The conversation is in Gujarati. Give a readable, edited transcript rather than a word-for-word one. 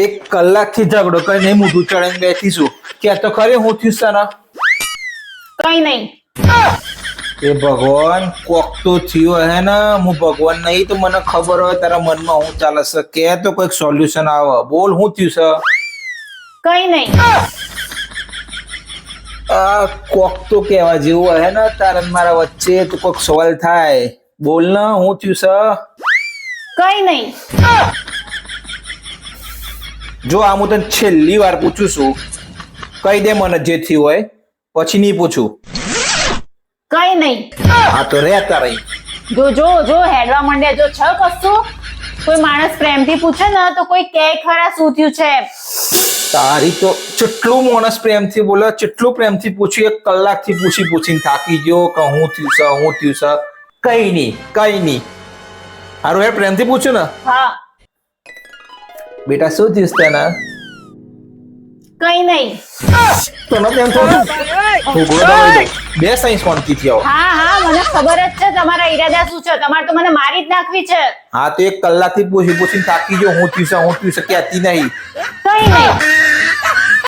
એક કલાકથી ઝઘડો કરીને નહીં મોઢું ચડાઈને બેઠી છું કે તો ખરે હું થયું તને કઈ નહીં. એ ભગવાન કોક તો થયું હે ને હું ભગવાન નહીં તો મને ખબર હોય તારા મનમાં હું ચાલે છે કે તો કોઈક સોલ્યુશન આવે બોલ હું થયું છે કઈ નહીં. આ કોક તો કહેવા જેવું હે ને તારા ને મારા વચ્ચે તો કોઈક સવાલ થાય બોલ ને હું થયું છે કઈ નહીં. જો આ હું તને છેલ્લી વાર પૂછું છું કહી દે મને જે થયું હોય પછી નહીં પૂછું કઈ નહીં. હા તો રહેતા રહી જો જો જો હેડવા માંડ્યા જો છ કશું કોઈ માણસ પ્રેમથી પૂછે ને તો કોઈ કે ખરા શું થયું છે. તારી તો કેટલું માણસ પ્રેમથી બોલે કેટલું પ્રેમથી પૂછ્યું 1 કલાકથી પૂછીને થાકી ગયો કે હું થયું છે કઈ નહીં હારું હે પ્રેમથી પૂછ્યું ને હા. બેટા શું થયું તને કઈ નહીં. તને કેમ થોડું બે સાયન્સ કોણથી આવો હા હા મને ખબર જ છે તમારા ઈરાદા શું છે. તમારે તો મને મારી જ નાખવી છે. હા તો 1 કલાકથી પૂછીને થાકી ગયો હું થયું છે કહેતી નહીં કઈ નહીં.